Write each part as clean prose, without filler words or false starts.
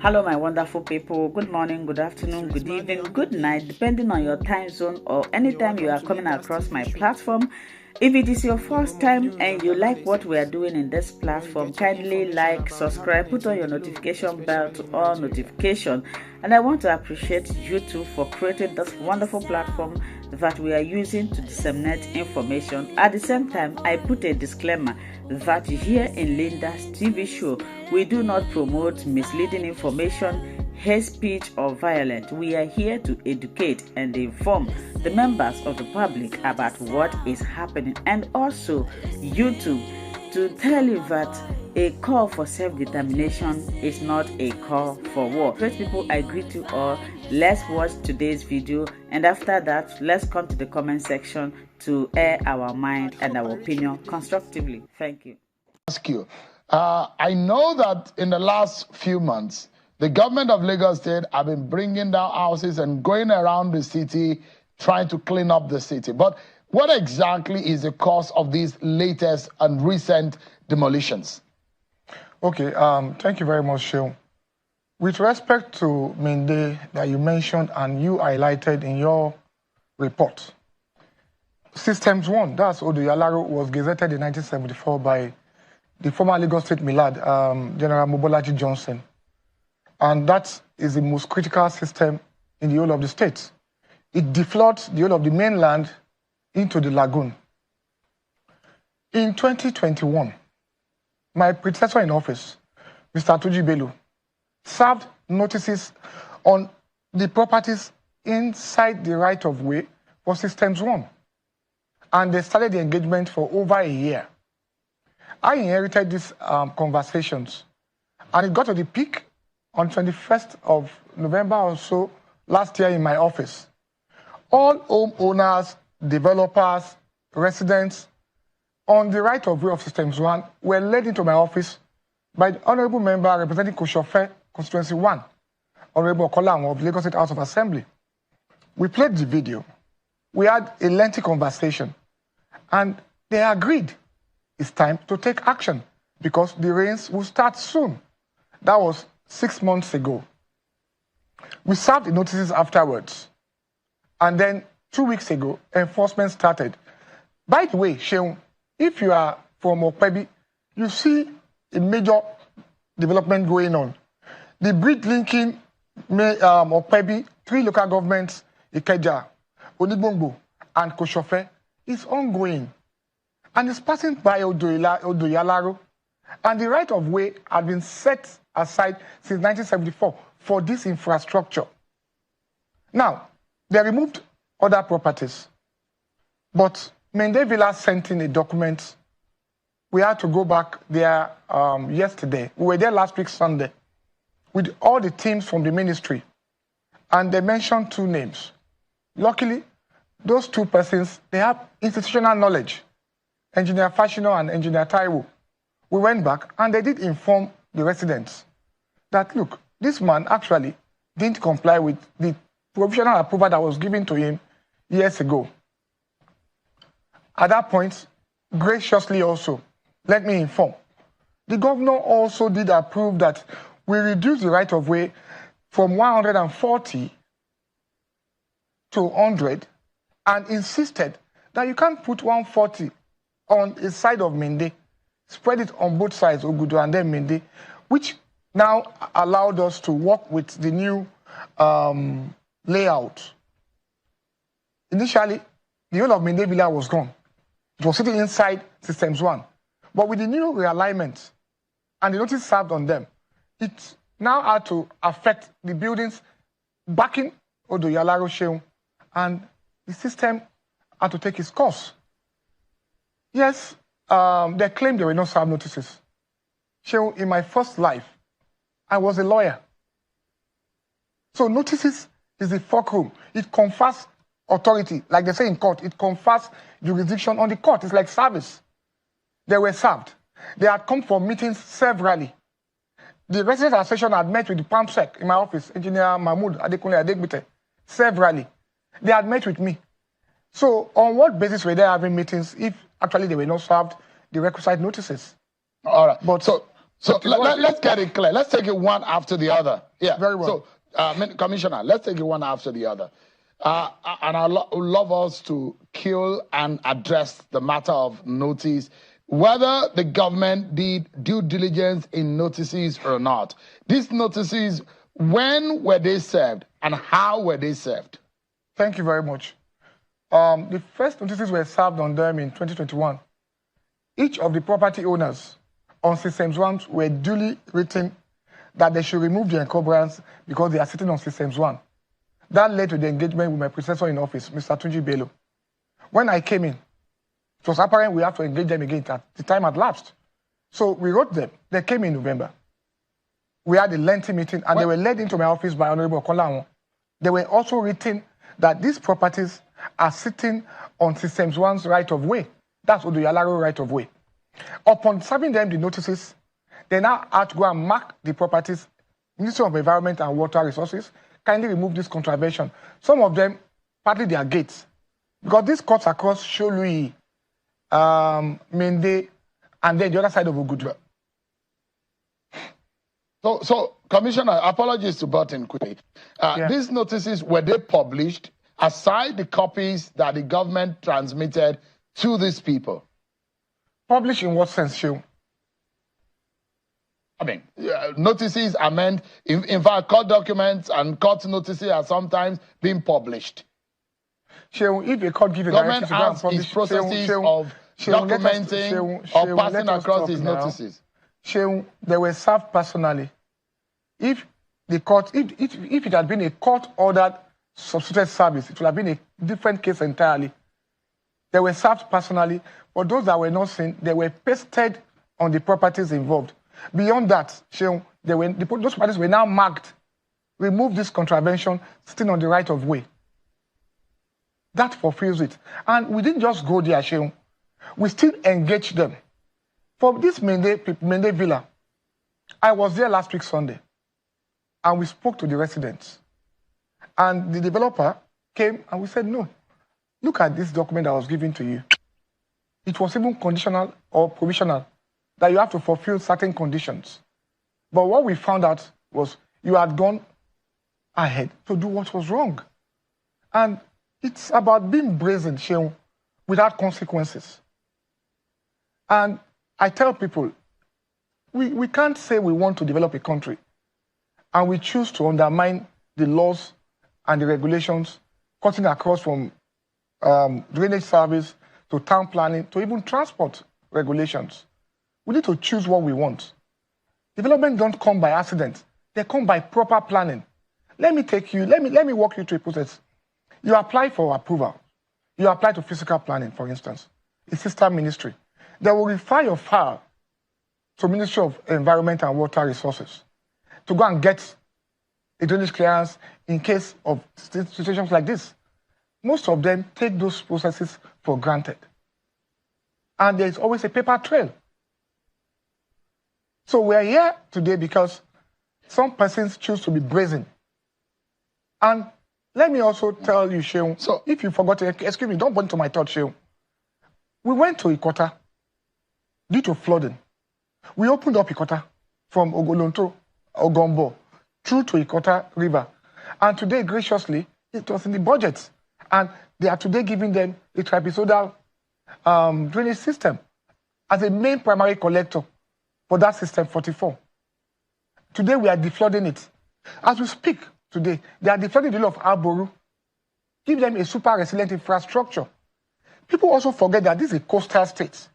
Hello, my wonderful people. Good morning, good afternoon, good evening, good night, depending on your time zone or anytime you are coming across my platform. If it is your first time and you like what we are doing in this platform, kindly like, subscribe, put on your notification bell to all notification. And I want to appreciate you too for creating this wonderful platform that we are using to disseminate information. At the same time, I put a disclaimer that here in Linda's TV show, we do not promote misleading information, hate speech, or violence. We are here to educate and inform the members of the public about what is happening, and also YouTube to tell you that a call for self-determination is not a call for war. Great people, I greet you all. Let's watch today's video, and after that, let's come to the comment section to air our mind and our opinion constructively. Thank you. Ask you. I know that in the last few months, the government of Lagos State have been bringing down houses and going around the city trying to clean up the city. But what exactly is the cause of these latest and recent demolitions? Okay, thank you very much, Sheil. With respect to Mende that you mentioned and you highlighted in your report, Systems 1, that's Odoyalaro, was gazetted in 1974 by the former Lagos State Milad, General Mobolaji Johnson. And that is the most critical system in the whole of the state. It defloods the whole of the mainland into the lagoon. In 2021, my predecessor in office, Mr. Tuji Bello, served notices on the properties inside the right-of-way for Systems 1. And they started the engagement for over a year. I inherited these conversations, and it got to the peak on 21st of November or so last year in my office. All homeowners, developers, residents on the right-of-way of Systems 1 were led into my office by the honorable member representing Koshofe, Constituency 1, Honorable Okola of Lagos State House of Assembly. We played the video. We had a lengthy conversation, and they agreed it's time to take action because the rains will start soon. That was 6 months ago. We served the notices afterwards. And then 2 weeks ago, enforcement started. By the way, Sheun, if you are from Okpebi, you see a major development going on. The bridge linking Okpebi, 3 local governments, Ikeja, Onigbongbo, and Koshofe, is ongoing. And it's passing by Odoyalaro. And the right-of-way had been set aside since 1974 for this infrastructure. Now, they removed other properties. But Mende Villa sent in a document. We had to go back there yesterday. We were there last week, Sunday, with all the teams from the ministry. And they mentioned 2 names. Luckily, those 2 persons, they have institutional knowledge. Engineer Fashino and Engineer Taiwo. We went back and they did inform the residents that, look, this man actually didn't comply with the provisional approval that was given to him years ago. At that point, graciously also, let me inform, the governor also did approve that we reduce the right-of-way from 140 to 100 and insisted that you can't put 140 on a side of Mende, spread it on both sides, Ogudu and then Mende, which now allowed us to work with the new layout. Initially, the whole of Mende Villa was gone. It was sitting inside Systems 1. But with the new realignment and the notice served on them, it now had to affect the buildings backing Odoyalaro Sheun, and the system had to take its course. Yes, they claimed there were no served notices. Sheun, in my first life, I was a lawyer. So notices is the fulcrum. It confers authority, like they say in court. It confers jurisdiction on the court. It's like service. They were served. They had come for meetings severally. The Residents Association had met with the PAMSEC in my office, Engineer Mahmoud Adekunle Adegbite, severally. They had met with me. So on what basis were they having meetings if actually they were not served the requisite notices? All right. But So let's get it clear. Let's take it one after the other. Yeah. Very well. So, Commissioner, let's take it one after the other. And I love us to kill and address the matter of notice, whether the government did due diligence in notices or not. These notices, when were they served and how were they served? Thank you very much. The first notices were served on them in 2021. Each of the property owners on Systems 1 were duly written that they should remove the encumbrance because they are sitting on Systems 1. That led to the engagement with my predecessor in office, Mr. Tunji Bello. When I came in, it was apparent we have to engage them again. The time had lapsed. So we wrote them. They came in November. We had a lengthy meeting, and they were led into my office by Honorable Okolawon. They were also written that these properties are sitting on Systems 1's right of way. That's Odoyalaro right of way. Upon serving them the notices, they now had to go and mark the properties. Ministry of Environment and Water Resources kindly remove this contravention. Some of them, partly their gates. Because this cuts across Sholui, Mende, and then the other side of Ogudu. So, Commissioner, apologies to butt in quickly. These notices, were they published aside the copies that the government transmitted to these people? Published in what sense, Shew? I mean, notices are meant, in fact, court documents and court notices are sometimes being published. Shew, if a court gives a directive to go and publish, processes of documenting or passing across these notices. Shew, they were served personally. If the court, if it had been a court-ordered substituted service, it would have been a different case entirely. They were served personally, but those that were not seen, they were pasted on the properties involved. Beyond that, those properties were now marked. Remove this contravention, sitting on the right of way. That fulfills it. And we didn't just go there, Sheung. We still engaged them. For this Mende Villa, I was there last week Sunday, and we spoke to the residents. And the developer came and we said, no, look at this document that was given to you. It was even conditional or provisional that you have to fulfill certain conditions. But what we found out was you had gone ahead to do what was wrong. And it's about being brazen, Sheung, without consequences. And I tell people, we can't say we want to develop a country and we choose to undermine the laws and the regulations, cutting across from drainage service to town planning to even transport regulations. We need to choose what we want. Development don't come by accident. They come by proper planning. Let me walk you through a process. You apply for approval. You apply to physical planning, for instance. A sister ministry. They will refer your file to Ministry of Environment and Water Resources to go and get a drainage clearance in case of situations like this. Most of them take those processes for granted. And there's always a paper trail. So we're here today because some persons choose to be brazen. And let me also tell you, Sheung, so if you forgot to, excuse me, don't point to my thought, Sheung. We went to Ikota due to flooding. We opened up Ikota from Ogolonto, Ogombo, through to Ikota River. And today, graciously, it was in the budget. And they are today giving them a trapezoidal drainage system as a main primary collector for that system 44. Today, we are deflooding it. As we speak today, they are deflooding the hill of Arboru. Give them a super resilient infrastructure. People also forget that this is a coastal state.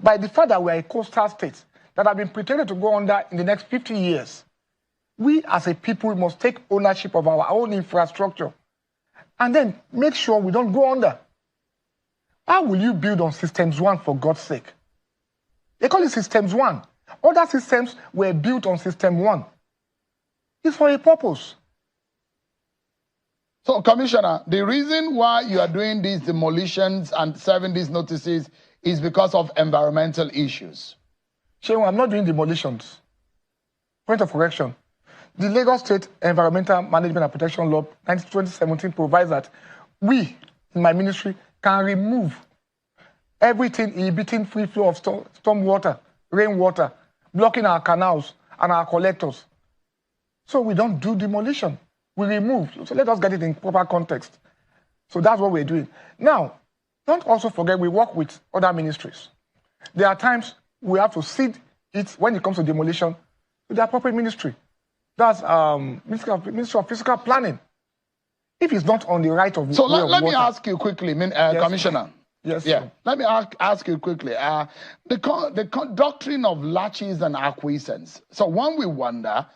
By the fact that we are a coastal state that have been pretending to go under in the next 50 years, we as a people must take ownership of our own infrastructure and then make sure we don't go under. How will you build on Systems 1 for God's sake? They call it Systems 1. Other systems were built on System 1. It's for a purpose. So, Commissioner, the reason why you are doing these demolitions and serving these notices is because of environmental issues. Sheung, I'm not doing demolitions. Point of correction. The Lagos State Environmental Management and Protection Law 2017 provides that we, in my ministry, can remove everything inhibiting free flow of storm water, rainwater, blocking our canals and our collectors. So we don't do demolition. We remove. So let us get it in proper context. So that's what we're doing. Now, don't also forget we work with other ministries. There are times we have to cede it when it comes to demolition to the appropriate ministry. That's Ministry of Physical Planning. If it's not on the right of so let me ask you quickly, yes, Commissioner. Yes. Yeah. Sir. Let me ask you quickly. The doctrine of Latches and Aquis. So when we wonder,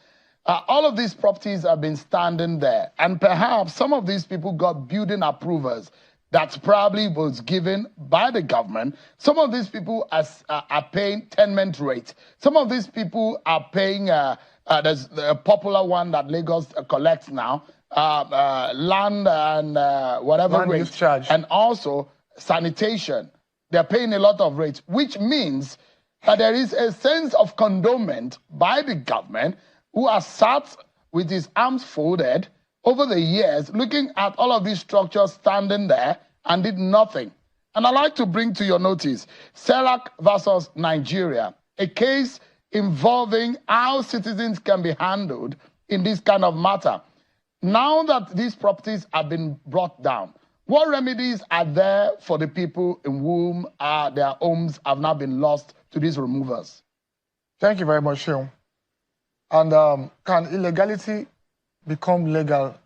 all of these properties have been standing there, and perhaps some of these people got building approvers that probably was given by the government. Some of these people are paying tenement rate. Some of these people are paying, there's a popular one that Lagos collects now, land and whatever land rate. use charge. And also sanitation. They're paying a lot of rates, which means that there is a sense of condonement by the government who has sat with his arms folded over the years, looking at all of these structures standing there and did nothing. And I'd like to bring to your notice SH0CK versus Nigeria, a case involving how citizens can be handled in this kind of matter. Now that these properties have been brought down, what remedies are there for the people in whom their homes have now been lost to these removers? Thank you very much, Sean. And can illegality become legal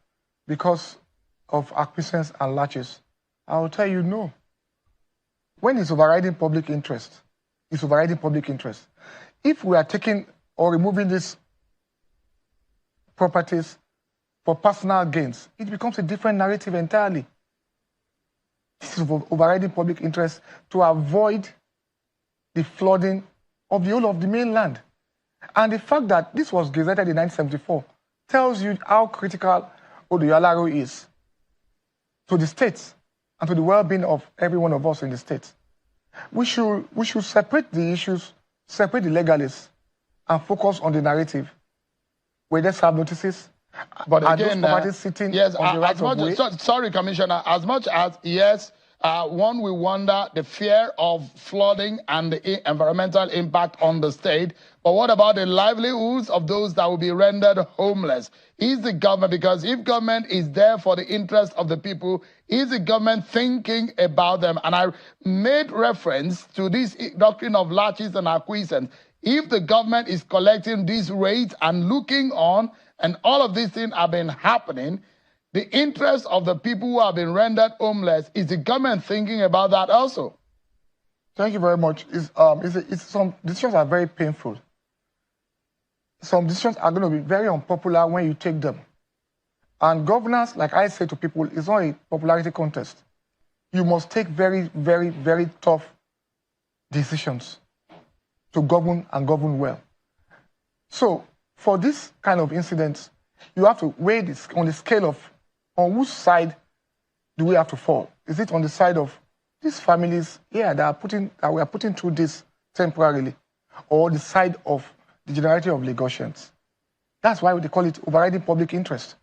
because of acquiescence and latches? I will tell you no. When it's overriding public interest, it's overriding public interest. If we are taking or removing these properties for personal gains, it becomes a different narrative entirely. This is overriding public interest to avoid the flooding of the whole of the mainland. And the fact that this was gazetted in 1974 tells you how critical Odoyalaro is to the states and to the well-being of every one of us in the states. We should separate the issues, separate the legalists, and focus on the narrative. We just have notices. But again, those properties sitting yes, on the right of way? Sorry, Commissioner, as much as, yes, one will wonder the fear of flooding and the environmental impact on the state, but what about the livelihoods of those that will be rendered homeless? Is the government, because if government is there for the interest of the people, is the government thinking about them? And I made reference to this doctrine of Latches and Acquiescence. If the government is collecting these rates and looking on, and all of these things have been happening, the interest of the people who have been rendered homeless, is the government thinking about that also? Thank you very much. Some decisions are very painful. Some decisions are going to be very unpopular when you take them. And governance, like I say to people, is not a popularity contest. You must take very, very, very tough decisions to govern and govern well. So, for this kind of incidents, you have to weigh this on the scale of on whose side do we have to fall? Is it on the side of these families here that we are putting through this temporarily, or the side of the generality of Lagosians? That's why they call it overriding public interest.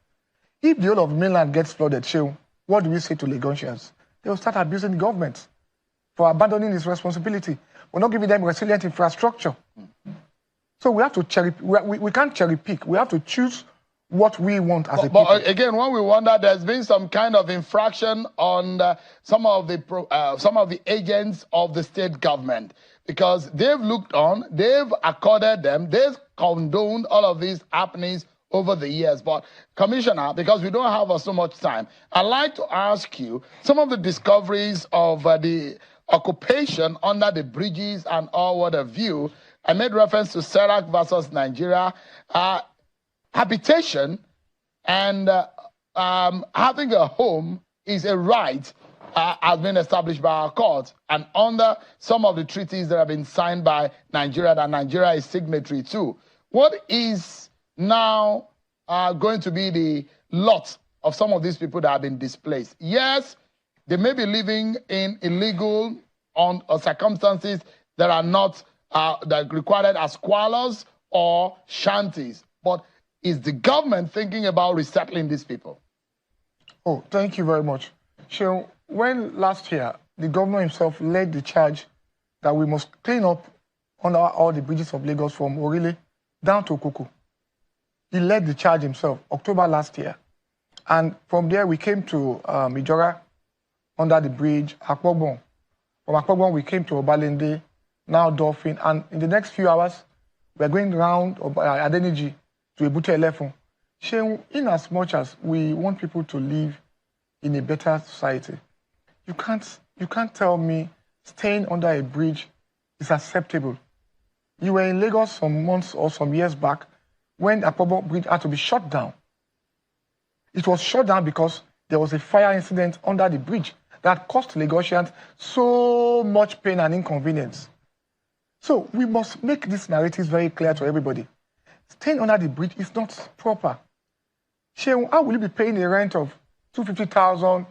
If the whole of the mainland gets flooded, what do we say to Lagosians? They will start abusing the government for abandoning its responsibility. We're not giving them resilient infrastructure. So we have to we can't cherry pick. We have to choose what we want as a people. But again, when we wonder, there's been some kind of infraction on some of the agents of the state government, because they've looked on, they've accorded them, they've condoned all of these happenings over the years. But Commissioner, because we don't have so much time, I'd like to ask you some of the discoveries of the occupation under the bridges and all what have you. I made reference to SH0CK versus Nigeria. Habitation and having a home is a right has been established by our courts, and under some of the treaties that have been signed by Nigeria, that Nigeria is signatory to. What is now going to be the lot of some of these people that have been displaced? Yes, they may be living in illegal circumstances that are not that required as squalors or shanties, but is the government thinking about resettling these people? Oh, thank you very much. So, when last year the governor himself led the charge that we must clean up on all the bridges of Lagos from Orile down to Koko. He led the charge himself, October last year. And from there, we came to Ijora, under the bridge, Akpogbon. From Akpogbon, we came to Obalende, now Dolphin. And in the next few hours, we're going round Adeniji to Ebute Elefun. In as much as we want people to live in a better society, you can't tell me staying under a bridge is acceptable. You were in Lagos some months or some years back when Akpogbon Bridge had to be shut down. It was shut down because there was a fire incident under the bridge that cost Lagosians so much pain and inconvenience. So we must make these narratives very clear to everybody. Staying under the bridge is not proper. How will you be paying a rent of 250,000,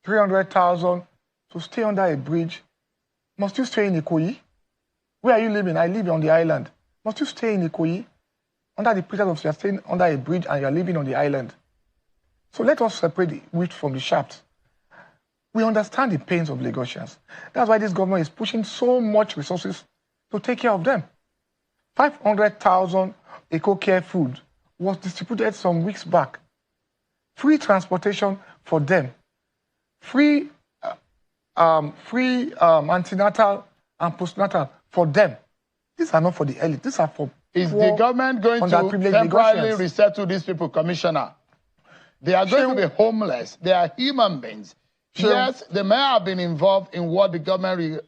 300,000 to stay under a bridge? Must you stay in Ikoyi? Where are you living? I live on the island. Must you stay in Ikoyi? Under the pretext of you're staying under a bridge and you're living on the island. So let us separate the wheat from the chaff. We understand the pains of Lagosians. That's why this government is pushing so much resources to take care of them. 500,000 eco-care food was distributed some weeks back. Free transportation for them. Free antenatal and postnatal for them. These are not for the elite. These are for Is the government going to temporarily resettle these people, Commissioner? They are going to be homeless. They are human beings. Yes, they may have been involved in what the government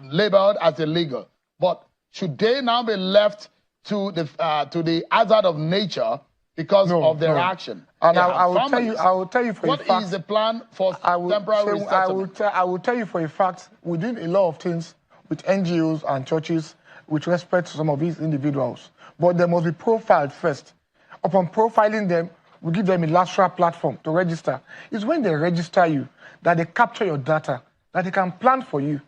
labeled as illegal. But should they now be left to the hazard of nature because of their action? And I will tell you for a fact. What is the plan for temporary resettlement? I will tell you for a fact, we're doing a lot of things with NGOs and churches with respect to some of these individuals. But they must be profiled first. Upon profiling them, we give them a lateral platform to register. It's when they register you that they capture your data, that they can plan for you.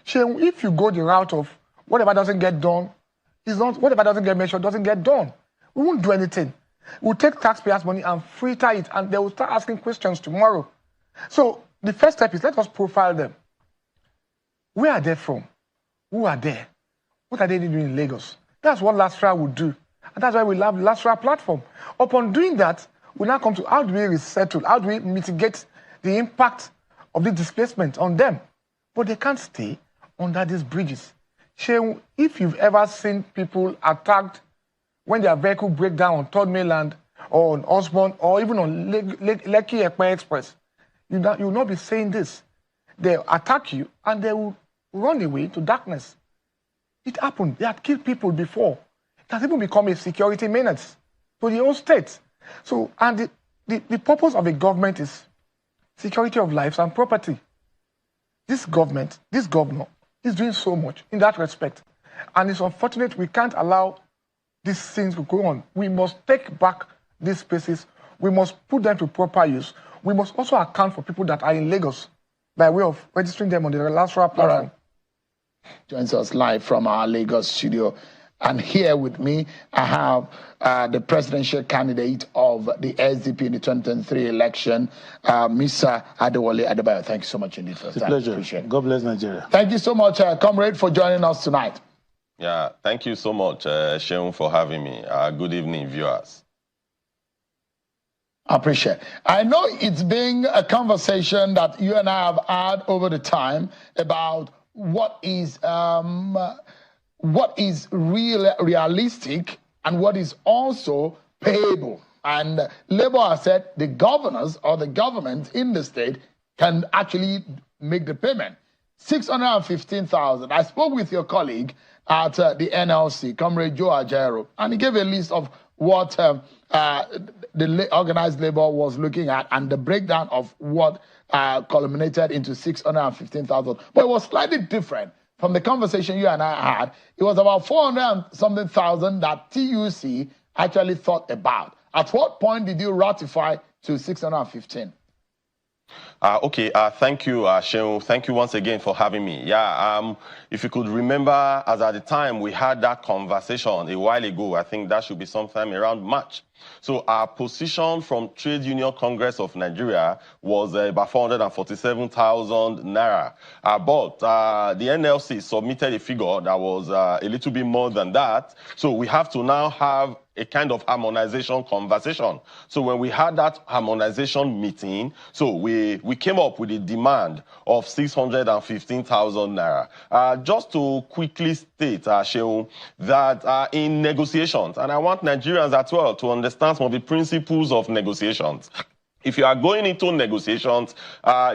If you go the route of whatever doesn't get done, whatever doesn't get measured doesn't get done. We won't do anything. We'll take taxpayers' money and fritter it, and they will start asking questions tomorrow. So the first step is let us profile them. Where are they from? Who are they? What are they doing in Lagos? That's what LASTRA would do. And that's why we have the LASTRA platform. Upon doing that, we now come to how do we resettle? How do we mitigate the impact of the displacement on them? But they can't stay under these bridges. If you've ever seen people attacked when their vehicle break down on 3rd Mainland or on Osborne or even on Lekki Ekpe Express, you will not be saying this. They'll attack you and they will run away to darkness. It happened. They had killed people before. It has even become a security menace to the whole state. So, and the purpose of a government is security of lives and property. This governor is doing so much in that respect. And it's unfortunate we can't allow these things to go on. We must take back these spaces. We must put them to proper use. We must also account for people that are in Lagos by way of registering them on the LASTRA platform. Joins us live from our Lagos studio. And here with me, I have the presidential candidate of the SDP in the 2023 election, Mr. Adewale Adebayo. Thank you so much indeed for that. It's a pleasure. Appreciate it. God bless Nigeria. Thank you so much, comrade, for joining us tonight. Yeah, thank you so much, Sheung, for having me. Good evening, viewers. I appreciate it. I know it's been a conversation that you and I have had over the time about what is realistic and what is also payable. And Labour has said the governors or the government in the state can actually make the payment. 615,000. I spoke with your colleague at the NLC, Comrade Joe Ajero, and he gave a list of what the organized labor was looking at and the breakdown of what culminated into 615,000. But it was slightly different from the conversation you and I had. It was about 400 and something thousand that TUC actually thought about. At what point did you ratify to 615? Thank you, Sheung. Thank you once again for having me. If you could remember, as at the time we had that conversation a while ago, I think that should be sometime around March. So our position from Trade Union Congress of Nigeria was about 447,000 naira. But the NLC submitted a figure that was a little bit more than that. So we have to now have a kind of harmonization conversation. So when we had that harmonization meeting, so we came up with a demand of 615,000 naira. Just to quickly state, Sheung, that in negotiations, and I want Nigerians as well to understand some of the principles of negotiations. If you are going into negotiations,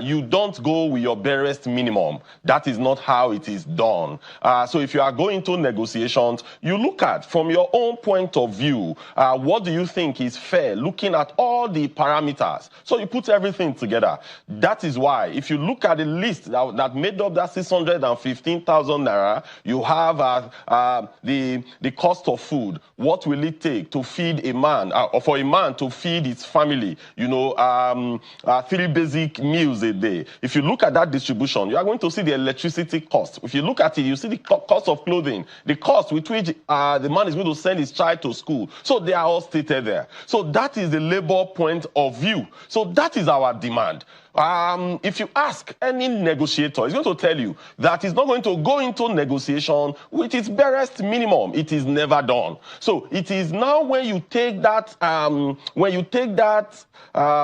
you don't go with your barest minimum. That is not how it is done. So if you are going into negotiations, you look at, from your own point of view, what do you think is fair, looking at all the parameters. So you put everything together. That is why, if you look at the list that made up that 615,000 naira, you have the cost of food. What will it take to feed a man, or for a man to feed his family, 3 basic meals a day. If you look at that distribution, you are going to see the electricity cost. If you look at it, you see the cost of clothing, the cost with which the man is going to send his child to school. So they are all stated there. So that is the labor point of view. So that is our demand. If you ask any negotiator, he's going to tell you that he's not going to go into negotiation with its barest minimum. It is never done. So it is now when you take that,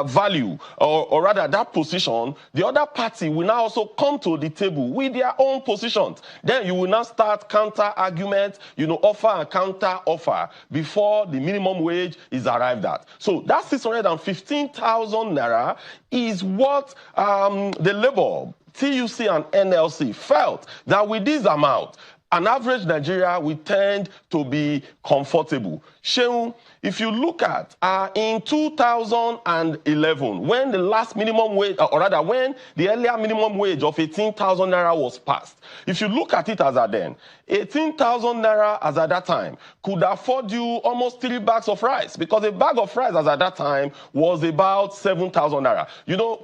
value, or rather that position, the other party will now also come to the table with their own positions. Then you will now start counter argument, offer and counter offer before the minimum wage is arrived at. So that 615,000 naira is what the labor, TUC and NLC felt that with this amount, an average Nigeria will tend to be comfortable. Sheung, if you look at in 2011, when the last minimum wage, or rather when the earlier minimum wage of 18,000 naira was passed, if you look at it as at then, 18,000 naira as at that time could afford you almost 3 bags of rice, because a bag of rice as at that time was about 7,000 naira.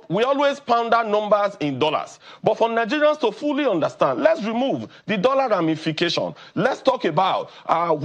We always pound out numbers in dollars, but for Nigerians to fully understand, let's remove the dollar ramification. Let's talk about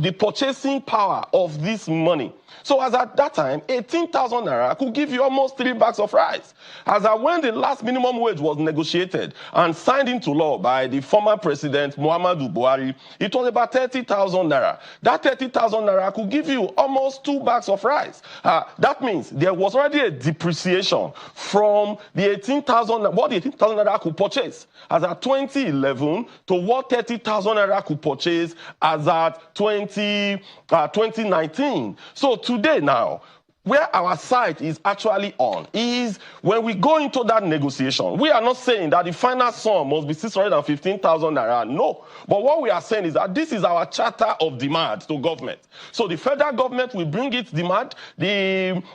the purchasing power of this money. So as at that time, 18,000 naira could give you almost 3 bags of rice. As at when the last minimum wage was negotiated and signed into law by the former president, Muhammadu Buhari, it was about 30,000 naira. That 30,000 naira could give you almost 2 bags of rice. That means there was already a depreciation from the 18,000, what the 18,000 naira could purchase as at 2011 to what 30,000 naira could purchase as at 2019. So today now, where our sight is actually on is when we go into that negotiation. We are not saying that the final sum must be 615,000 naira, no. But what we are saying is that this is our charter of demand to government. So the federal government will bring its demand,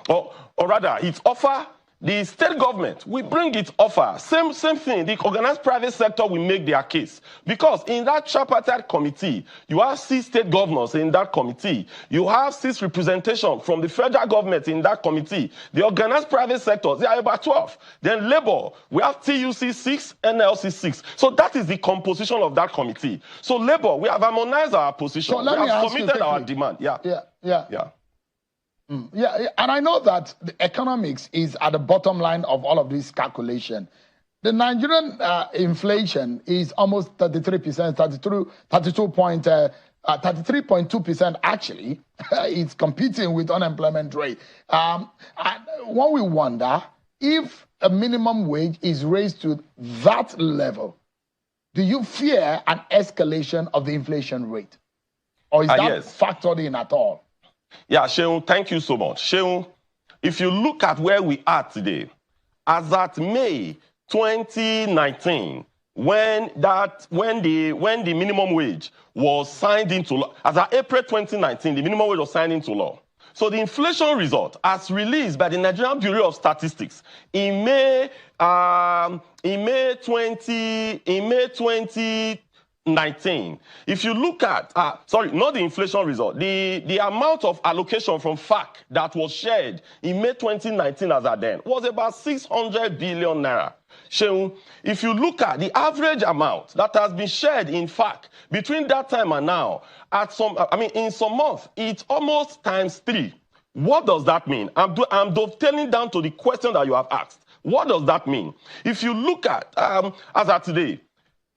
or rather its offer. The state government will bring its offer. Same thing. The organized private sector will make their case. Because in that tripartite committee, you have 6 state governors in that committee. You have 6 representation from the federal government in that committee. The organized private sector, they are about 12. Then labor, we have TUC 6, NLC 6. So that is the composition of that committee. So labor, we have harmonized our position. So we have submitted our demand. Yeah. Yeah, and I know that the economics is at the bottom line of all of this calculation. The Nigerian inflation is almost 33%, 33.2% actually. It's competing with unemployment rate. And when we wonder if a minimum wage is raised to that level, do you fear an escalation of the inflation rate? Or is that yes. factored in at all? Yeah, Sheung, thank you so much. Sheung, if you look at where we are today, as at May 2019, when the minimum wage was signed into law, as at April 2019, the minimum wage was signed into law. So the inflation result, as released by the Nigerian Bureau of Statistics in May 2020, 2019, if you look at, sorry, not the inflation result, the amount of allocation from FAC that was shared in May 2019 as at then was about 600 billion naira. Sheung, if you look at the average amount that has been shared in FAC between that time and now, in some months, it's almost ×3. What does that mean? I'm dovetailing down to the question that you have asked. What does that mean? If you look at, as at today,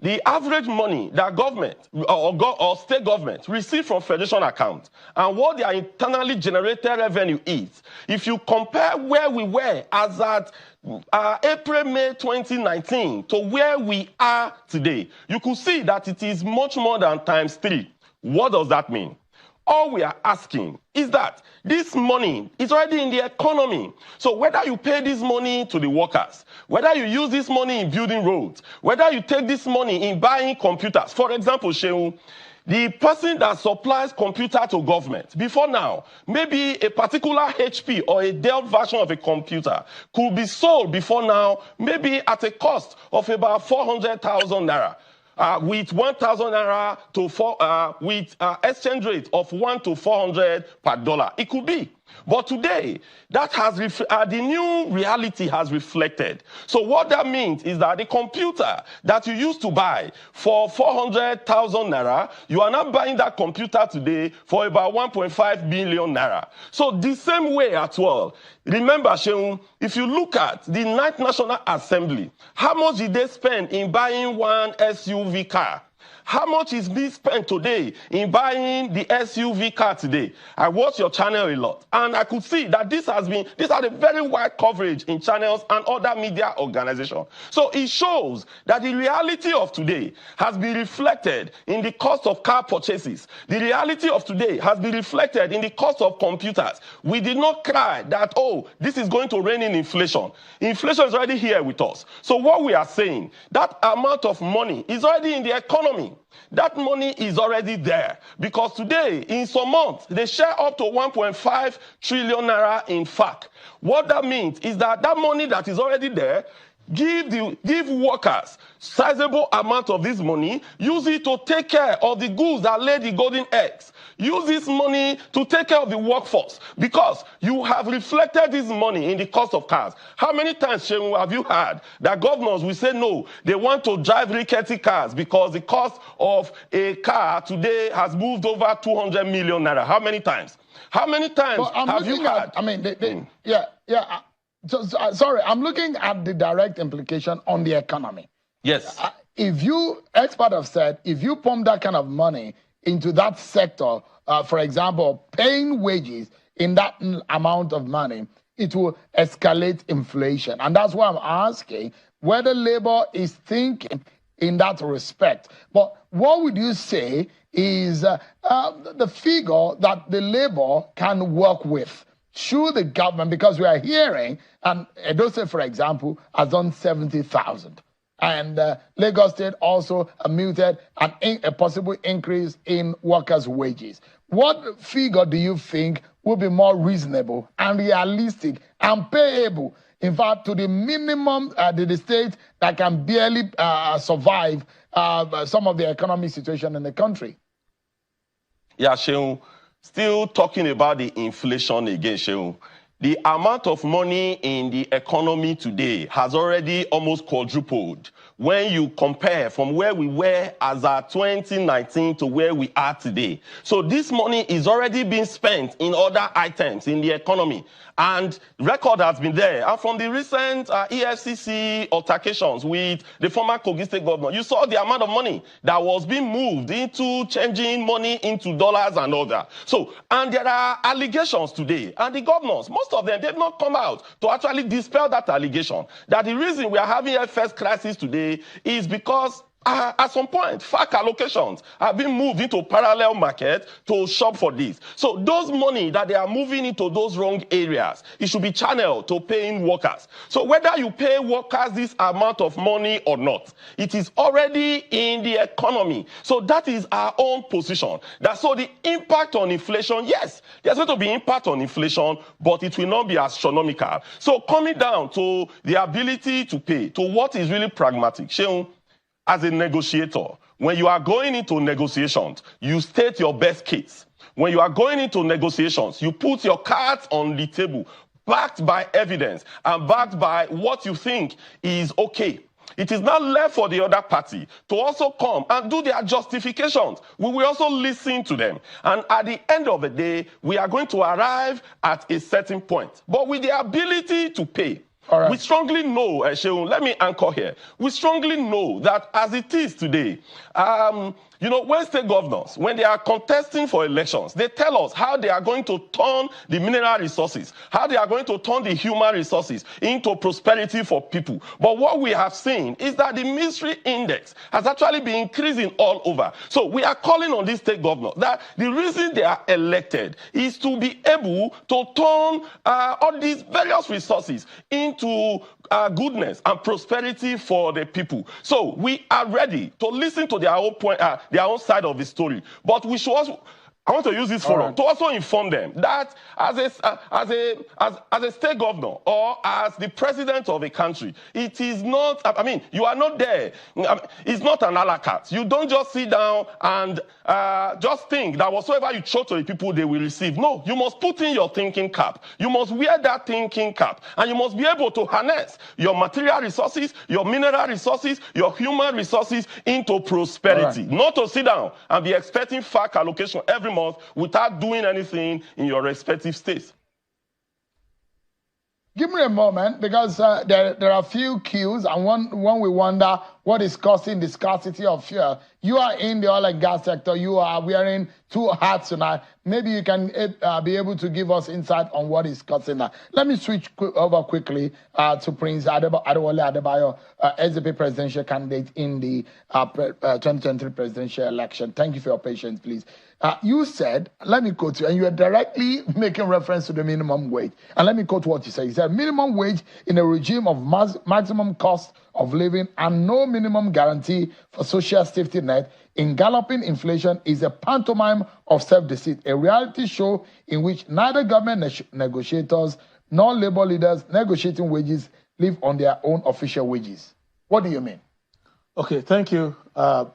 the average money that government or state government receive from federation accounts and what their internally generated revenue is, if you compare where we were as at April, May 2019 to where we are today, you could see that it is much more than ×3. What does that mean? All we are asking is that this money is already in the economy. So whether you pay this money to the workers, whether you use this money in building roads, whether you take this money in buying computers, for example, Shehu, the person that supplies computer to government, before now, maybe a particular HP or a Dell version of a computer could be sold before now, maybe at a cost of about 400,000 naira. With 1,000 naira to with exchange rate of 1 to 400 per dollar. It could be. But today, that has the new reality has reflected. So what that means is that the computer that you used to buy for 400,000 naira, you are now buying that computer today for about 1.5 million naira. So the same way as well. Remember, Sheung, if you look at the 9th National Assembly, how much did they spend in buying one SUV car? How much is being spent today in buying the SUV car today? I watch your channel a lot, and I could see that this had a very wide coverage in channels and other media organizations. So it shows that the reality of today has been reflected in the cost of car purchases. The reality of today has been reflected in the cost of computers. We did not cry that, oh, this is going to rein in inflation. Inflation is already here with us. So what we are saying, that amount of money is already in the economy. That money is already there because today, in some months, they share up to 1.5 trillion naira in FAC. What that means is that that money that is already there, give workers sizable amount of this money, use it to take care of the goods that lay the golden eggs. Use this money to take care of the workforce because you have reflected this money in the cost of cars. How many times, Shehu, have you heard that governors will say no, they want to drive rickety cars because the cost of a car today has moved over 200 million naira? How many times? How many times have you heard? Sorry, I'm looking at the direct implication on the economy. Yes. If you, experts have said, if you pump that kind of money into that sector, for example, paying wages in that amount of money, it will escalate inflation. And that's why I'm asking whether Labour is thinking in that respect. But what would you say is the figure that the Labour can work with? Should the government, because we are hearing, and Edo State, for example, has done 70,000. And Lagos State also muted a possible increase in workers' wages. What figure do you think will be more reasonable and realistic and payable, in fact, to the minimum the state that can barely survive some of the economic situation in the country? Yeah, Shehu, still talking about the inflation again, Shehu. The amount of money in the economy today has already almost quadrupled when you compare from where we were as at 2019 to where we are today. So this money is already being spent in other items in the economy. And record has been there. And from the recent EFCC altercations with the former Kogi State governor, you saw the amount of money that was being moved into changing money into dollars and all that. So, and there are allegations today. And the governors, most of them, they've not come out to actually dispel that allegation. That the reason we are having a first crisis today is because at some point, FAC allocations have been moved into parallel market to shop for this. So those money that they are moving into those wrong areas, it should be channeled to paying workers. So whether you pay workers this amount of money or not, it is already in the economy. So that is our own position. So the impact on inflation, yes, there's going to be impact on inflation, but it will not be astronomical. So coming down to the ability to pay, to what is really pragmatic, Sheung, as a negotiator, when you are going into negotiations, you state your best case. When you are going into negotiations, you put your cards on the table, backed by evidence and backed by what you think is okay. It is now left for the other party to also come and do their justifications. We will also listen to them. And at the end of the day, we are going to arrive at a certain point, but with the ability to pay. All right. We strongly know, Sheun, let me anchor here. We strongly know that as it is today, you know, when state governors, when they are contesting for elections, they tell us how they are going to turn the mineral resources, how they are going to turn the human resources into prosperity for people. But what we have seen is that the misery index has actually been increasing all over. So we are calling on these state governors that the reason they are elected is to be able to turn all these various resources into goodness and prosperity for the people. So we are ready to listen to their own point, their own side of the story. But we should also, I want to use this forum to also inform them that as a state governor or as the president of a country, it is not, I mean, you are not there. It's not an a la carte. You don't just sit down and just think that whatsoever you show to the people, they will receive. No, you must put in your thinking cap. You must wear that thinking cap, and you must be able to harness your material resources, your mineral resources, your human resources into prosperity. Not to sit down and be expecting FAC allocation every month without doing anything in your respective states. Give me a moment, because there are a few cues, and one we wonder what is causing the scarcity of fuel. You are in the oil and gas sector. You are wearing two hats tonight. Maybe you can be able to give us insight on what is causing that. Let me switch over quickly to Prince Adewale Adebayo, SDP presidential candidate in the 2023 presidential election. Thank you for your patience, please. You said, let me quote you, and you are directly making reference to the minimum wage. And let me quote what you said. You said, minimum wage in a regime of maximum cost of living and no minimum guarantee for social safety net in galloping inflation is a pantomime of self-deceit, a reality show in which neither government negotiators nor labor leaders negotiating wages live on their own official wages. What do you mean? Okay, thank you.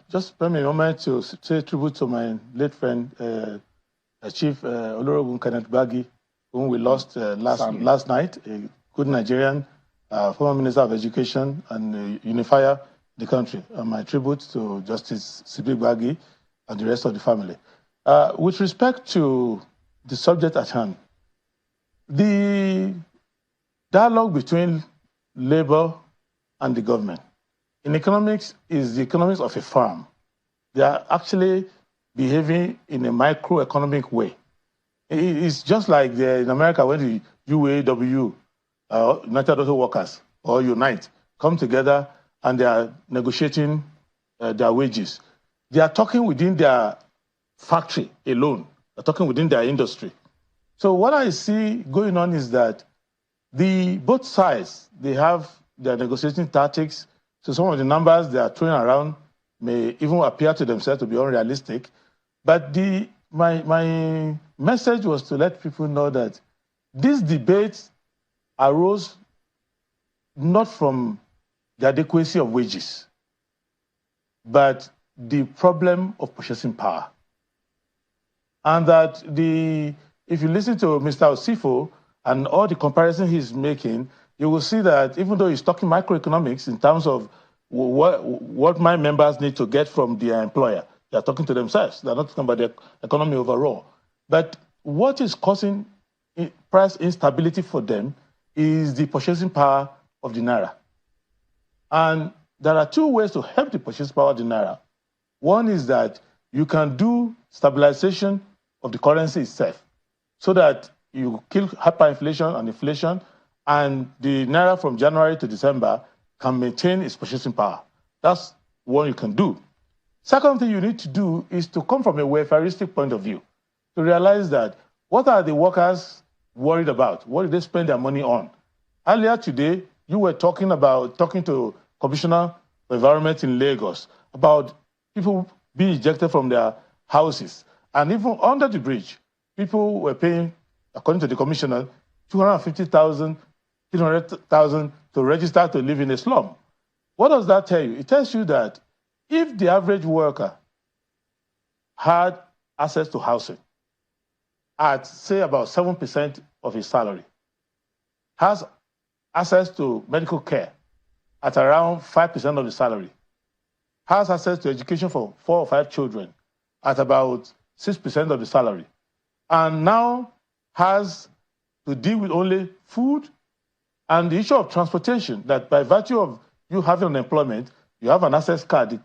Just permit me a moment to say tribute to my late friend, Chief Olorogun Kenneth Gbagi, whom we lost last night, a good Nigerian, former Minister of Education and unifier in the country. My tribute to Justice C.B. Gbagi and the rest of the family. With respect to the subject at hand, the dialogue between labor and the government in economics is the economics of a farm. They are actually behaving in a microeconomic way. It's just like in America when the UAW, United Auto Workers, or Unite, come together and they are negotiating their wages. They are talking within their factory alone. They're talking within their industry. So what I see going on is that both sides, they have their negotiating tactics. So some of the numbers they are throwing around may even appear to themselves to be unrealistic. But my message was to let people know that this debate arose not from the adequacy of wages, but the problem of purchasing power. And that if you listen to Mr. Osifo and all the comparisons he's making, you will see that even though he's talking microeconomics in terms of what my members need to get from their employer, they're talking to themselves. They're not talking about the economy overall. But what is causing price instability for them is the purchasing power of the Naira. And there are two ways to help the purchasing power of the Naira. One is that you can do stabilization of the currency itself so that you kill hyperinflation and inflation, and the Naira from January to December can maintain its purchasing power. That's what you can do. Second thing you need to do is to come from a welfaristic point of view, to realize that what are the workers worried about? What do they spend their money on? Earlier today, you were talking to Commissioner for Environment in Lagos about people being ejected from their houses. And even under the bridge, people were paying, according to the commissioner, 250,000, 300,000 to register to live in a slum. What does that tell you? It tells you that if the average worker had access to housing at, say, about 7% of his salary, has access to medical care at around 5% of the salary, has access to education for 4 or 5 children at about 6% of the salary, and now has to deal with only food and the issue of transportation, that by virtue of you having unemployment, you have an access card,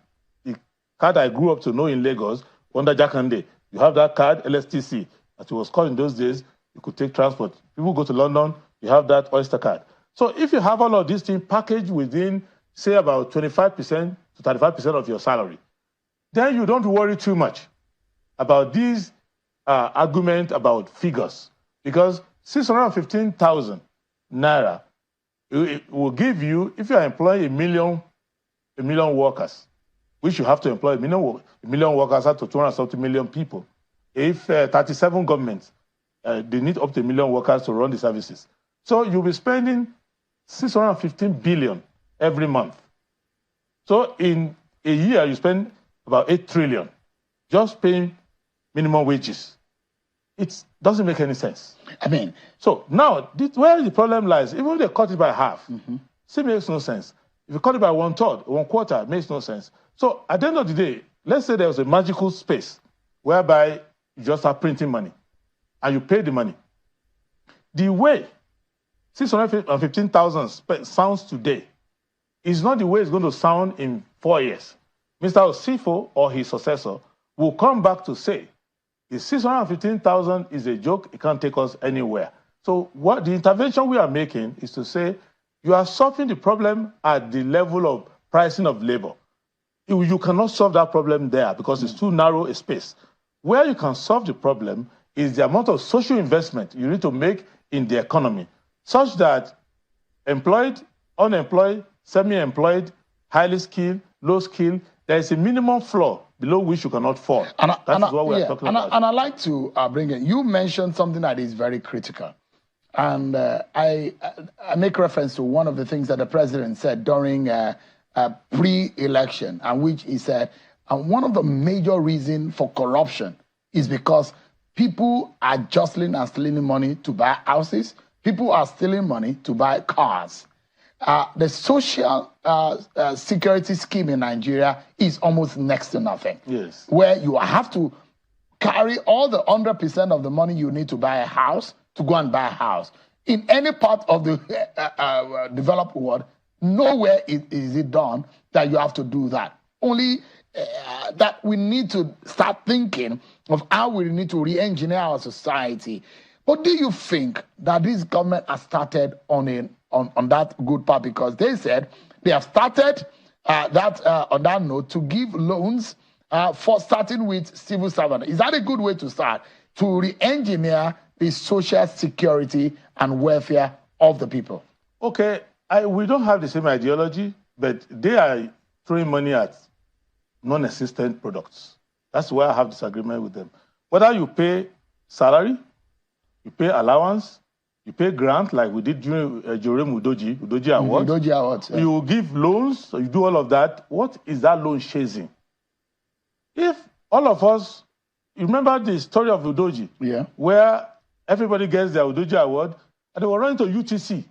the card I grew up to know in Lagos, under G0NE. You have that card, LSTC, as it was called in those days. You could take transport. People go to London, you have that Oyster card. So if you have all of these things packaged within, say, about 25% to 35% of your salary, then you don't worry too much about these arguments about figures, because 615,000 naira it will give you, if you are employing a million workers, which you have to employ a million workers out to 270 million people. If 37 governments, they need up to 1 million workers to run the services. So you'll be spending 615 billion every month. So in a year, you spend about 8 trillion just paying minimum wages. It doesn't make any sense. I mean, so now, where the problem lies, even if they cut it by half, still makes no sense. If you cut it by 1/3, 1/4, it makes no sense. So at the end of the day, let's say there was a magical space whereby you just start printing money and you pay the money. The way 615,000 sounds today is not the way it's going to sound in 4 years. Mr. Osifo or his successor will come back to say, the 615,000 is a joke, it can't take us anywhere. So what the intervention we are making is to say, you are solving the problem at the level of pricing of labor. You cannot solve that problem there because it's too narrow a space. Where you can solve the problem is the amount of social investment you need to make in the economy, such that employed, unemployed, semi-employed, highly skilled, low skilled, there is a minimum floor below which you cannot fall. That's what we are talking about. And I'd like to bring in, you mentioned something that is very critical. And I make reference to one of the things that the president said during pre-election, and which he said, and one of the major reasons for corruption is because people are jostling and stealing money to buy houses. People are stealing money to buy cars. The social security scheme in Nigeria is almost next to nothing. Yes. Where you have to carry all the 100% of the money you need to buy a house to go and buy a house. In any part of the developed world, nowhere is it done that you have to do that. Only that we need to start thinking of how we need to re-engineer our society. But do you think that this government has started on that good part? Because they said they have started on that note to give loans for starting with civil servants. Is that a good way to start? To re-engineer the social security and welfare of the people? Okay, we don't have the same ideology, but they are throwing money at non-existent products. That's why I have disagreement with them. Whether you pay salary, you pay allowance, you pay grant like we did during Jerome Udoji Award. Udoji Award, yeah. You give loans, so you do all of that. What is that loan chasing? If all of us, you remember the story of Udoji, where everybody gets their Udoji Award, and they were running to UTC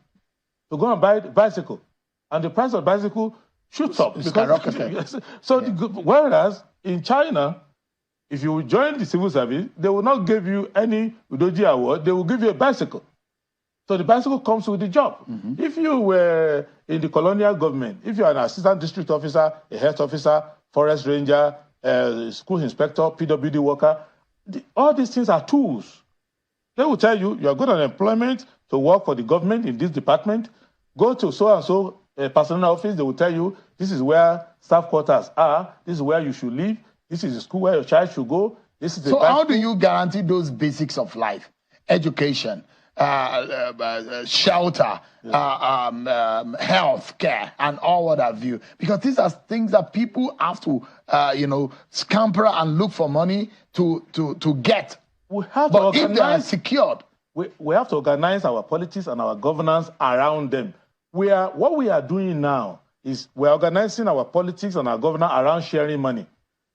to go and buy the bicycle. And the price of the bicycle shoots up. So whereas in China, if you join the civil service, they will not give you any Udoji Award, they will give you a bicycle. So the bicycle comes with the job. If you were in the colonial government, if you are an assistant district officer, a health officer, forest ranger, school inspector, PWD worker, all these things are tools. They will tell you, you are good on employment to work for the government in this department. Go to so-and-so personnel office, they will tell you, this is where staff quarters are, this is where you should live, this is the school where your child should go. This is so how do you guarantee those basics of life? Education, shelter, health care, and all what have you. Because these are things that people have to, scamper and look for money to get. We have but to organize, if they are secured. We have to organize our politics and our governance around them. What we are doing now is we're organizing our politics and our governance around sharing money.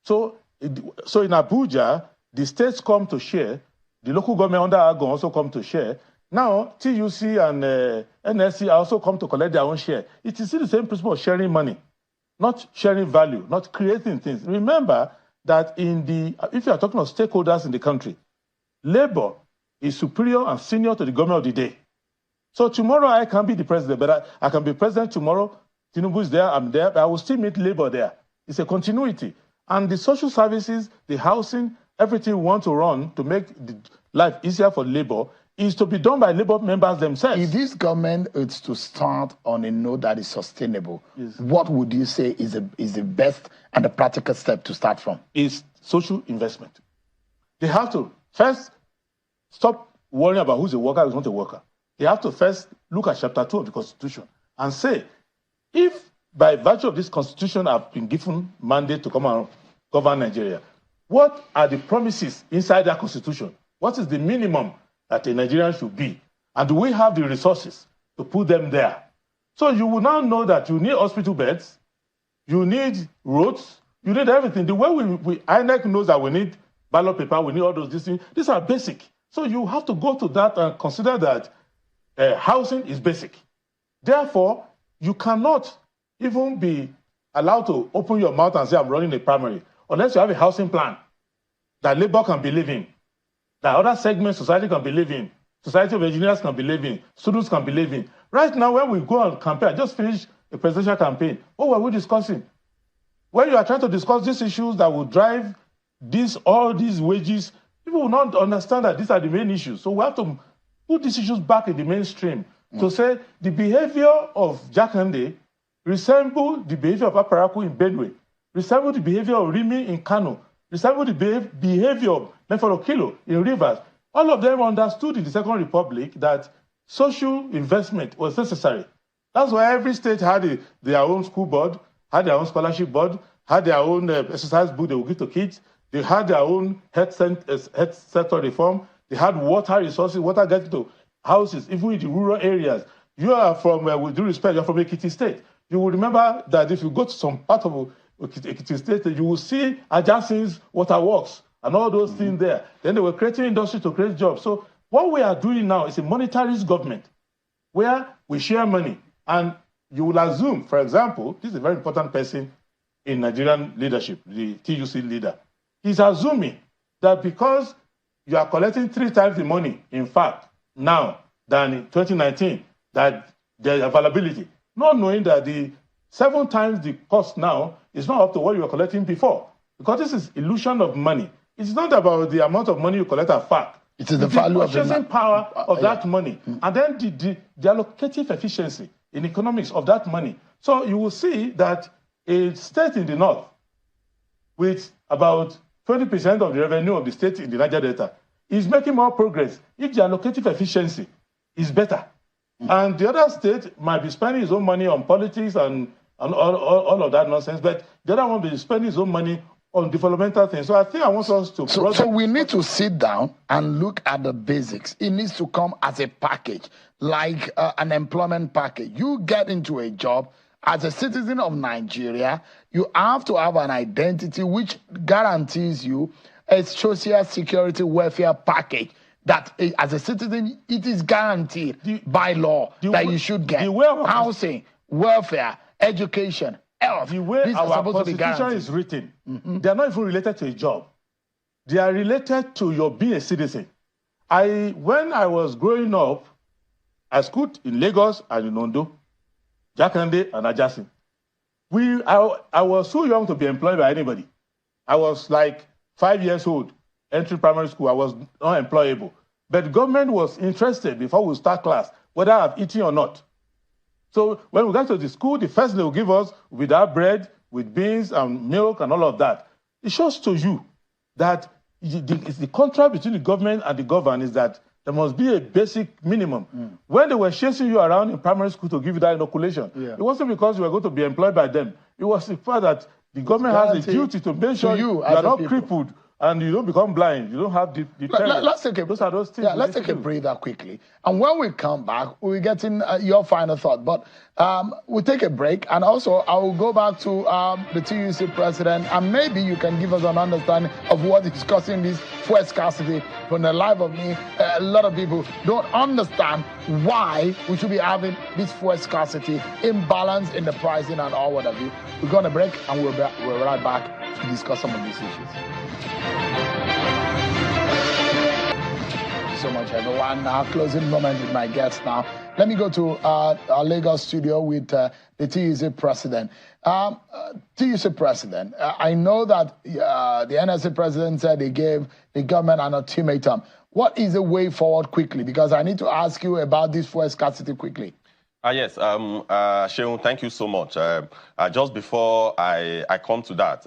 So in Abuja, the states come to share, the local government under Agon also come to share. Now, TUC and NSC also come to collect their own share. It is still the same principle of sharing money, not sharing value, not creating things. Remember that if you are talking of stakeholders in the country, labor is superior and senior to the government of the day. So tomorrow I can be the president, but I can be president tomorrow. Tinubu is there, I'm there, but I will still meet labor there. It's a continuity. And the social services, the housing, everything we want to run to make life easier for labor is to be done by labor members themselves. If this government is to start on a note that is sustainable, yes, what would you say is the best and the practical step to start from? Is social investment. They have to first stop worrying about who's a worker, who's not a worker. They have to first look at Chapter 2 of the Constitution and say, if by virtue of this Constitution I've been given mandate to come and govern Nigeria, what are the promises inside that Constitution? What is the minimum that a Nigerian should be? And do we have the resources to put them there? So you will now know that you need hospital beds, you need roads, you need everything. The way INEC knows that we need ballot paper, we need all those things. These are basic. So you have to go to that and consider that housing is basic. Therefore, you cannot even be allowed to open your mouth and say, I'm running a primary, unless you have a housing plan that labor can believe in, that other segments society can believe in, society of engineers can believe in, students can believe in. Right now, when we go on campaign, I just finished a presidential campaign. What were we discussing? When you are trying to discuss these issues that will drive all these wages, people will not understand that these are the main issues. So we have to put these issues back in the mainstream to say the behavior of G0NE resemble the behavior of Aparaku in Benue, resemble the behavior of Rimi in Kano, resemble the behavior of Menforo in Rivers. All of them understood in the Second Republic that social investment was necessary. That's why every state had their own school board, had their own scholarship board, had their own exercise book they would give to kids. They had their own health sector reform. They had water resources, water getting to houses, even in the rural areas. You are from, with due respect, you're from Ekiti State. You will remember that if you go to some part of Ekiti State, you will see adjacent waterworks and all those things there. Then they were creating industry to create jobs. So what we are doing now is a monetarist government where we share money. And you will assume, for example, this is a very important person in Nigerian leadership, the TUC leader. He's assuming that because you are collecting 3 times the money, in fact, now than in 2019, that there's availability, not knowing that the 7 times the cost now is not up to what you were collecting before. Because this is illusion of money. It's not about the amount of money you collect at FAC. It is the value of the purchasing power of that money. And then the allocative efficiency in economics of that money. So you will see that a state in the north with about 20% of the revenue of the state in the Niger Delta is making more progress if the allocative efficiency is better. And the other state might be spending his own money on politics and all of that nonsense, but the other one will be spending his own money on developmental things. So I think I want us to... So we need to sit down and look at the basics. It needs to come as a package, like an employment package. You get into a job as a citizen of Nigeria, you have to have an identity which guarantees you a social security welfare package that as a citizen, it is guaranteed by law that you should get housing, welfare, education, health. The way our constitution is written, they are not even related to a job. They are related to your being a citizen. When I was growing up, I schooled in Lagos and in Ondo, G0NE and adjacent. I was too young to be employed by anybody. I was like 5 years old, entering primary school. I was not employable. But the government was interested before we start class, whether I've eaten or not. So when we got to the school, the first they will give us with our bread, with beans and milk and all of that. It shows to you that it's the contrast between the government and the governed is that there must be a basic minimum. When they were chasing you around in primary school to give you that inoculation, it wasn't because you were going to be employed by them. It was the fact that the government has a duty to make sure you are not crippled and you don't become blind. You don't have the Let's take a, those are those things. Yeah, let's take a breather quickly. And when we come back, we'll get in your final thought. But we'll take a break. And also, I will go back to the TUC president. And maybe you can give us an understanding of what is causing this fuel scarcity. From the life of me, a lot of people don't understand why we should be having this fuel scarcity, imbalance in the pricing and all what have you. We're going to break and we'll be right back to discuss some of these issues. So much, everyone. Our closing moment with my guests now. Let me go to our Lagos studio with the TUC president. TUC president, I know that the NSC president said they gave the government an ultimatum. What is the way forward quickly? Because I need to ask you about this fuel scarcity quickly. Yes, Sheung, thank you so much. Just before I come to that,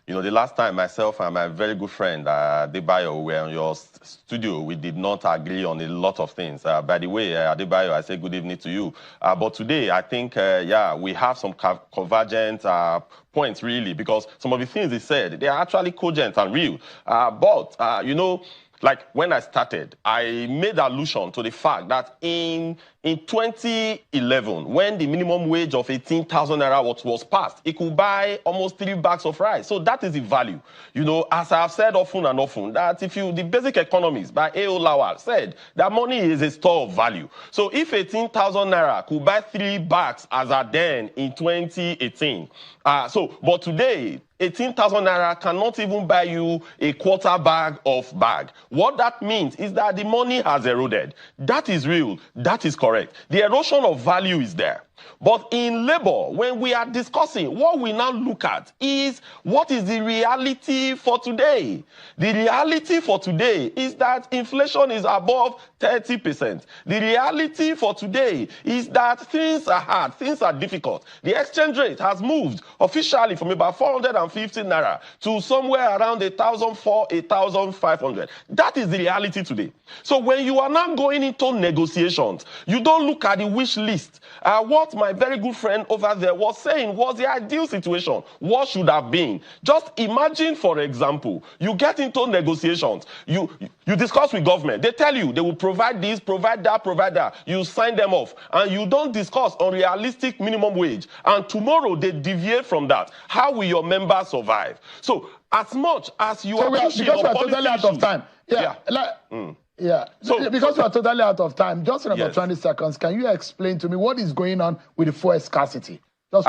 you know, the last time myself and my very good friend, Adebayo, were in your studio, we did not agree on a lot of things. By the way, Adebayo, I say good evening to you. But today, I think, yeah, we have some convergent points, really, because some of the things he said, they are actually cogent and real. But, you know, like when I started, I made allusion to the fact that in 2011, when the minimum wage of 18,000 naira was passed, it could buy almost 3 bags of rice. So that is the value. You know, as I have said often and often, that if you, the basic economics by A.O. Lawal said that money is a store of value. So if 18,000 naira could buy 3 bags as at then in 2018, but today, 18,000 naira cannot even buy you a quarter bag of bag. What that means is that the money has eroded. That is real. That is correct. The erosion of value is there. But in labor, when we are discussing, what we now look at is what is the reality for today. The reality for today is that inflation is above 30%. The reality for today is that things are hard, things are difficult. The exchange rate has moved officially from about 450 naira to somewhere around 1,400, 1,500. That is the reality today. So when you are now going into negotiations, you don't look at the wish list. What my very good friend over there was saying was the ideal situation. What should have been? Just imagine, for example, you get into negotiations. You discuss with government. They tell you they will provide this, provide that, provide that. You sign them off. And you don't discuss on realistic minimum wage. And tomorrow they deviate from that. How will your members survive? So as much as you are pushing because we are policy totally out of issues, time. Yeah. So because we are totally out of time, just in about 20 seconds, can you explain to me what is going on with the fuel scarcity?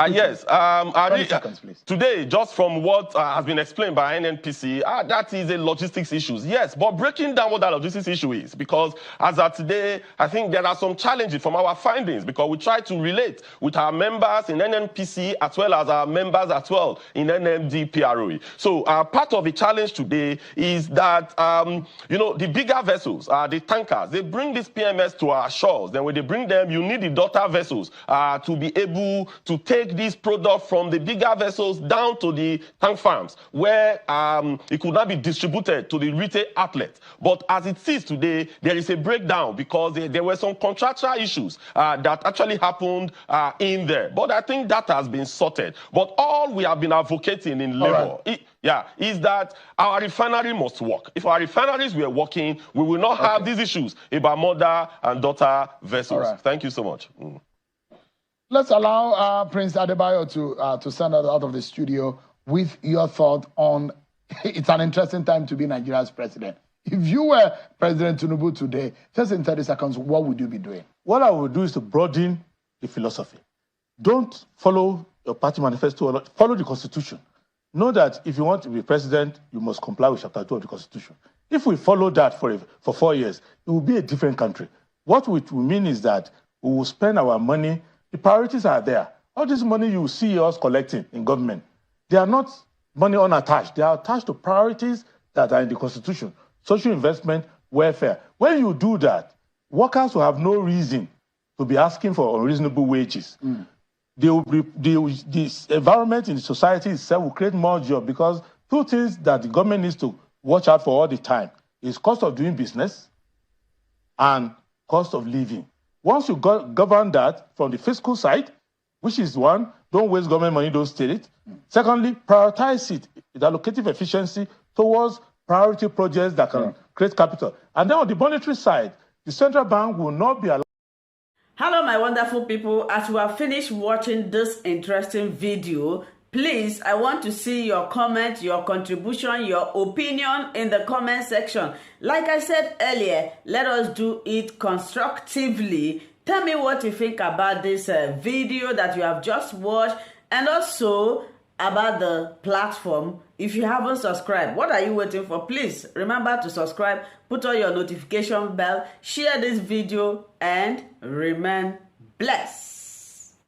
Yes. 20 seconds, please. Today, just from what has been explained by NNPC, that is a logistics issue. Yes, but breaking down what that logistics issue is, because as of today, I think there are some challenges from our findings, because we try to relate with our members in NNPC as well as our members as well in NMDPROE. So part of the challenge today is that, you know, the bigger vessels, the tankers, they bring this PMS to our shores. Then when they bring them, you need the daughter vessels to be able to take this product from the bigger vessels down to the tank farms, where it could not be distributed to the retail outlet. But as it is today, there is a breakdown because there were some contractual issues that actually happened in there. But I think that has been sorted. But all we have been advocating in labor, is that our refinery must work. If our refineries were working, we will not have these issues about mother and daughter vessels. Thank you so much. Let's allow Prince Adebayo to send us out of the studio with your thought on it's an interesting time to be Nigeria's president. If you were President Tinubu today, just in 30 seconds, what would you be doing? What I would do is to broaden the philosophy. Don't follow your party manifesto, follow the Constitution. Know that if you want to be president, you must comply with Chapter 2 of the Constitution. If we follow that for 4 years, it will be a different country. What it will mean is that we will spend our money. The priorities are there. All this money you see us collecting in government, they are not money unattached. They are attached to priorities that are in the Constitution. Social investment, welfare. When you do that, workers will have no reason to be asking for unreasonable wages. This environment in the society itself will create more jobs, because 2 things that the government needs to watch out for all the time is cost of doing business and cost of living. Once you govern that from the fiscal side, which is one, don't waste government money, don't steal it. Secondly, prioritize it with allocative efficiency towards priority projects that can create capital. And then on the monetary side, the central bank will not be allowed. Hello, my wonderful people. As we have finished watching this interesting video, please, I want to see your comment, your contribution, your opinion in the comment section. Like I said earlier, let us do it constructively. Tell me what you think about this video that you have just watched, and also about the platform. If you haven't subscribed, what are you waiting for? Please remember to subscribe, put on your notification bell, share this video, and remain blessed.